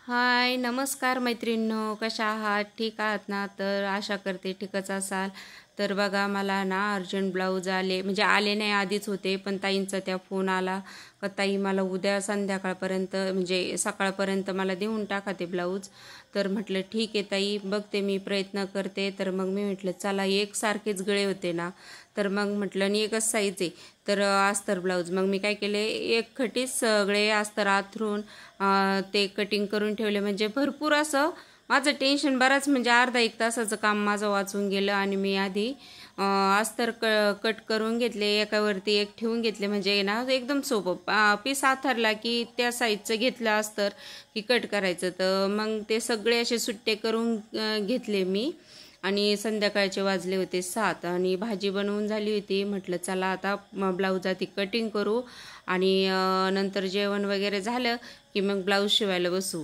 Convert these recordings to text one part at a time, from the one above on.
हाय, नमस्कार मैत्रिणींनो, कशा आहात? ठीक आहात ना? तर आशा करते ठीकच असाल. तर बघा, मला ना अर्जंट ब्लाऊज आले, म्हणजे आले नाही, आधीच होते, पण ताईंचा त्या फोन आला का ताई मला उद्या संध्याकाळपर्यंत म्हणजे सकाळपर्यंत मला देऊन टाका ते ब्लाऊज. तर म्हटलं ठीक आहे ताई, बघते मी प्रयत्न करते. तर मग मी म्हटलं चला, एकसारखेच गळे होते ना, तर मग म्हटलं आणि एकच साईज आहे तर अस्तर ब्लाऊज. मग मी काय केले, एक खटीच सगळे अस्तर आथरून ते कटिंग करून ठेवले. म्हणजे भरपूर असं माझं टेन्शन बराच, म्हणजे अर्धा एक तासाचं काम माझं वाचून गेलं. आणि मी आधी अस्तर कट करून घेतले, एकावरती एक ठेवून घेतले, म्हणजे ना एकदम सोपं. पीस आथरला की त्या साईजचं घेतलं अस्तर की कट करायचं. तर मग ते सगळे असे सुट्टे करून घेतले मी. आणि संध्याकाळचे वाजले होते 7 आणि भाजी बनवून झाली होती. म्हटलं चला आता ब्लाऊज आधी कटिंग करू आणि नंतर जेवण वगैरे झालं की मग ब्लाऊज शिवायला बसू.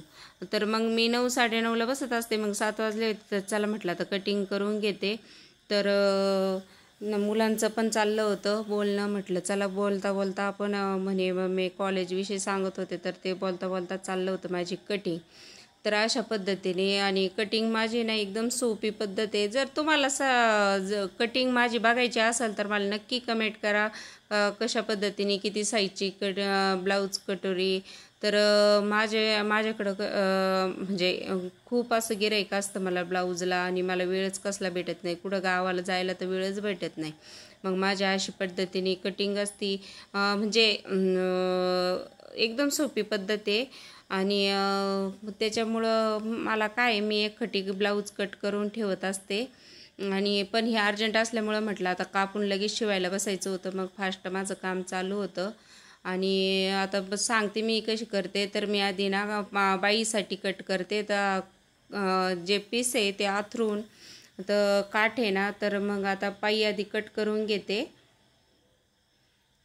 तर मग मी 9-9:30ला बसत असते. मग 7 वाजले होते तर चला म्हटलं आता कटिंग करून घेते. तर मुलांचं पण चाललं होतं बोलणं. म्हटलं चला बोलता बोलता आपण म्हणे मी कॉलेजविषयी सांगत होते, तर ते बोलता बोलता चाललं होतं माझी कटिंग. तर अशा पद्धतीने, आणि कटिंग माझी ना एकदम सोपी पद्धत आहे. जर तुम्हाला कटिंग माझी बघायची असेल तर मला नक्की कमेंट करा, कशा पद्धतीने किती साईजची ब्लाऊज कटोरी. तर माझ्याकडं म्हणजे खूप असं गिऱ्हाईक असतं मला ब्लाऊजला, आणि मला वेळच कसला भेटत नाही, कुठं गावाला जायला तर वेळच भेटत नाही. मग माझ्या अशी पद्धतीने कटिंग असती. म्हणजे एकदम सोपी पद्धत आहे. आणि त्याच्यामुळं मला काय, मी एक खटी ब्लाऊज कट करून ठेवत असते. आणि पण हे अर्जंट असल्यामुळं म्हटलं आता कापून लगेच शिवायला बसायचं होतं. मग फास्ट माझं काम चालू होतं. आणि आता सांगते मी कशी करते. तर मी आधी ना बाईसाठी कट करते. तर जे पीस आहे ते आथरून, तर काठ आहे ना, तर मग आता पायी आधी कट करून घेते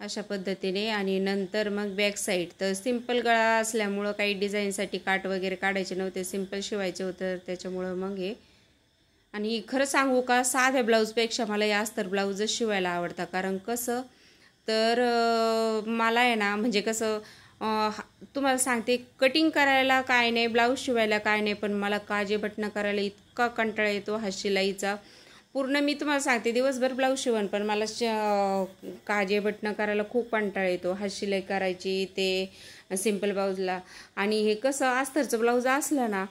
अशा पद्धतीने. आणि नंतर मग बॅक साईड, तर सिंपल गळा असल्यामुळं काही डिझाईनसाठी काठ वगैरे काढायचे नव्हते, सिंपल शिवायचे होतं, त्याच्यामुळं मग हे. आणि खरं सांगू का, साध्या ब्लाऊजपेक्षा मला या अस्तर ब्लाऊजच शिवायला आवडतं. कारण कसं, तर मला आहे ना, म्हणजे कसं तुम्हाला सांगते, कटिंग करायला काय नाही, ब्लाऊज शिवायला काय नाही, पण मला काजे बटणं करायला इतका कंटाळा येतो हा शिलाईचा. पूर्ण मी तुम्हाला सांगते दिवसभर ब्लाऊज शिवण, पण मला काजे बटणं करायला खूप कंटाळा येतो. हात शिलाई करायची ते सिंपल ब्लाऊजला. आणि हे कसं अस्तरचं ब्लाऊज असलं ना,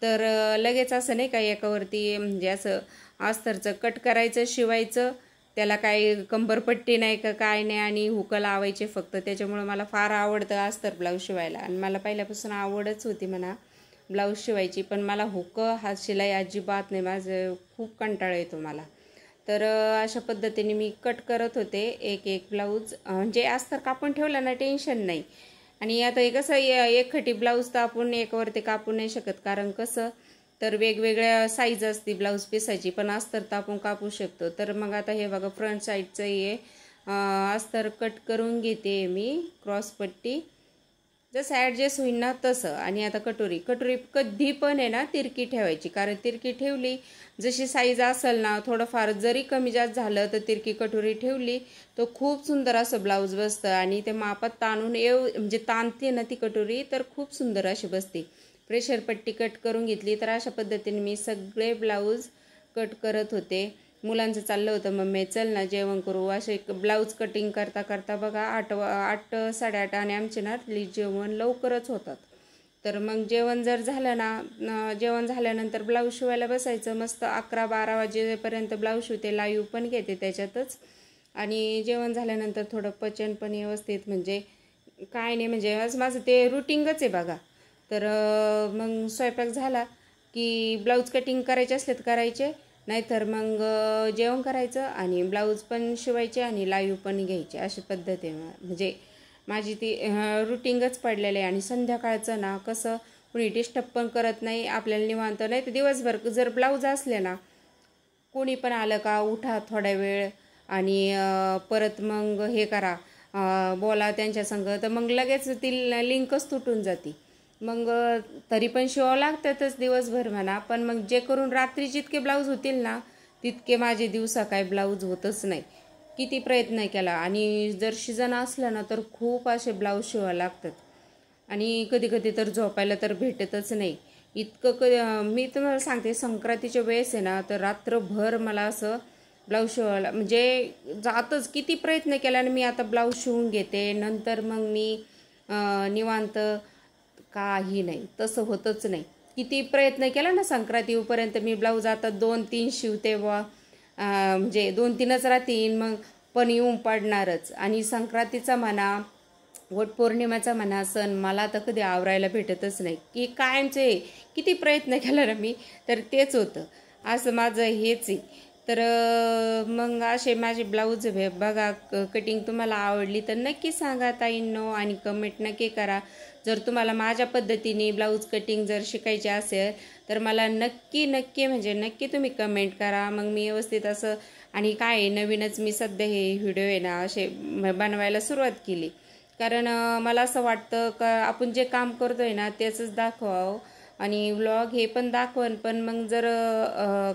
तर लगेच असं नाही का, एकावरती म्हणजे असं अस्तरचं कट करायचं, शिवायचं, त्याला काही कंबरपट्टी नाही का काय नाही, आणि हुकं लावायचे फक्त. त्याच्यामुळं मला फार आवडतं अस्तर ब्लाऊज शिवायला. आणि मला पहिल्यापासून आवडच होती म्हणा ब्लाऊज शिवायची, पण मला हुकं हात शिलाई अजिबात नाही, माझं खूप कंटाळा येतो मला. तर अशा पद्धतीने मी कट करत होते एक एक ब्लाऊज. म्हणजे अस्तर कापून ठेवलं ना टेन्शन नाही. आणि आता हे कसं, एक खटी ब्लाऊज तर आपण एकावरती कापू नाही शकत, कारण कसं, तर वेगवेगळ्या साईज असते ब्लाऊज पिसाची, पण अस्तर तर आपण कापू शकतो. तर मग आता हे बघा, फ्रंट साईडचं हे अस्तर कट करून घेते मी, क्रॉसपट्टी जसं ॲडजस्ट होईल ना तसं. आणि आता कटोरी कधी पण आहे ना तिरकी ठेवायची, कारण तिरकी ठेवली, जशी साईज असेल ना, थोडंफार जरी कमी जास्त झालं तर तिरकी कटोरी ठेवली तर खूप सुंदर असं ब्लाऊज बसतं. आणि ते मापात ताणून म्हणजे ताणते ना ती कटोरी, तर खूप सुंदर अशी बसते. प्रेशर पट्टी कट करून घेतली. तर अशा पद्धतीने मी सगळे ब्लाऊज कट करत होते. मुलांचं चाललं होतं मम्मी चल ना जेवण करू, असे ब्लाऊज कटिंग करता करता बघा 8 8:30 आणि आमचे ना जेवण लवकरच होतात. तर मग जेवण जर झालं ना, जेवण झाल्यानंतर ब्लाऊज शिवायला बसायचं. मस्त 11-12 वाजेपर्यंत ब्लाऊज शिवते, लाईव्ह पण घेते त्याच्यातच. आणि जेवण झाल्यानंतर थोडं पचन पण व्यवस्थित, म्हणजे काय नाही, म्हणजे माझं ते रुटीनच आहे बघा. तर मग स्वयंपाक झाला की ब्लाऊज कटिंग करायचे असले तर करायचे, नाहीतर मग जेवण करायचं आणि ब्लाऊज पण शिवायचे आणि लाईव्ह पण घ्यायचे. अशी पद्धत आहे म्हणजे माझी ती रुटीनच पडलेलं आहे. आणि संध्याकाळचं ना कसं, कुणी डिस्टर्ब पण करत नाही, आपल्याला निवांत. नाही तर दिवसभर जर ब्लाऊज असले ना, कोणी पण आलं का उठा थोडा वेळ आणि परत मग हे करा, बोला त्यांच्या संग, तर मग लगेच ती लिंकच तुटून जाते. मग तरी पण शिवावं लागतातच दिवसभर म्हणा, पण मग जे करून रात्री जितके ब्लाऊज होतील ना, तितके माझे दिवसा काय ब्लाऊज होतच नाही, किती प्रयत्न केला. आणि जर सीझन असलं ना तर खूप असे ब्लाऊज शिवावं लागतात. आणि कधी कधी तर झोपायला तर भेटतच नाही इतकं. मी तुम्हाला सांगते, संक्रांतीच्या वेळेस आहे ना, तर रात्रभर मला असं ब्लाऊज शिवायला म्हणजे जातच. किती प्रयत्न केल्याने मी आता ब्लाऊज शिवून घेते, नंतर मग मी निवांत. काही नाही, तसं होतच नाही. किती प्रयत्न केला ना संक्रांतीपर्यंत मी ब्लाऊज आता 2-3 शिवते वा म्हणजे 2-3च राहतील, मग पण येऊन पडणारच. आणि संक्रांतीचा म्हणा, वटपौर्णिमेचा म्हणा सण मला तर कधी आवरायला भेटतच नाही, की कायमचे किती प्रयत्न केला ना मी, तर तेच होतं. असं माझं हेच आहे. तर मग असे माझे ब्लाऊज बघा. कटिंग तुम्हाला आवडली तर नक्की सांगा ताईंनो, आणि कमेंट नक्की करा. जर तुम्हाला माझ्या पद्धतीने ब्लाऊज कटिंग जर शिकायचे असेल तर मला नक्की नक्की म्हणजे नक्की तुम्ही कमेंट करा. मग मी व्यवस्थित असं. आणि काय आहे, नवीनच मी सध्या हे व्हिडिओ आहे ना असे बनवायला सुरुवात केली, कारण मला असं वाटतं का आपण जे काम करतोय ना त्याचंच दाखवावं. आणि व्लॉग हे पण दाखवन, पण मग जर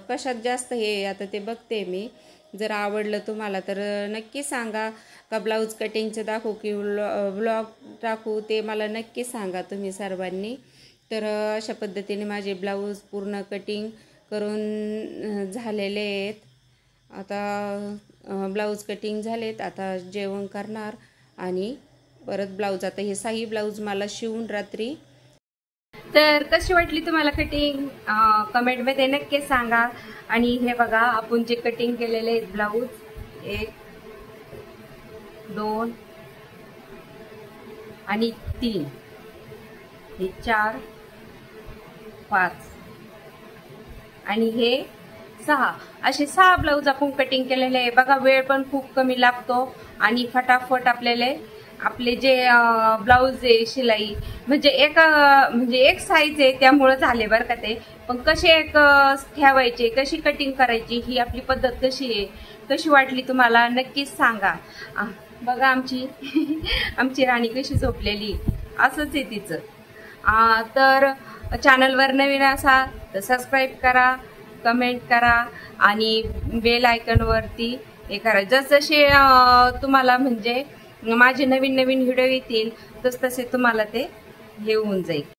कशात जास्त हे आता ते बघते मी. जर आवडलं तुम्हाला तर नक्की सांगा का ब्लाऊज कटिंगचं दाखवू की व्लॉग टाकू, ते मला नक्की सांगा तुम्ही सर्वांनी. तर अशा पद्धतीने माझे ब्लाऊज पूर्ण कटिंग करून झालेले आहेत. आता ब्लाऊज कटिंग झालेत, आता जेवण करणार आणि परत ब्लाऊज. आता हे 6 ब्लाऊज मला शिवून रात्री. तर कशी वाटली तुम्हाला कटिंग कमेंटमध्ये नक्की सांगा. आणि हे बघा, आपण जे कटिंग केलेले आहेत ब्लाऊज, 1 2 आणि 3, हे 4 5 आणि हे 6, असे 6 ब्लाऊज आपण कटिंग केलेले आहे. बघा, वेळ पण खूप कमी लागतो आणि फटाफट आपले जे ब्लाऊज आहे शिलाई म्हणजे एक साईज आहे त्यामुळे झाले बरं का ते. पण कसे ठेवायचे, कशी कटिंग करायची, ही आपली पद्धत कशी आहे, कशी वाटली तुम्हाला नक्कीच सांगा. बघा आमची राणी कशी झोपलेली, असंच आहे तिचं. तर चॅनलवर नवीन असाल तर सबस्क्राईब करा, कमेंट करा आणि बेल आयकॉनवरती हे करा. जसजसे तुम्हाला म्हणजे माझे नवीन व्हिडिओ येतील तसे तुम्हाला ते हे होऊन जाईल.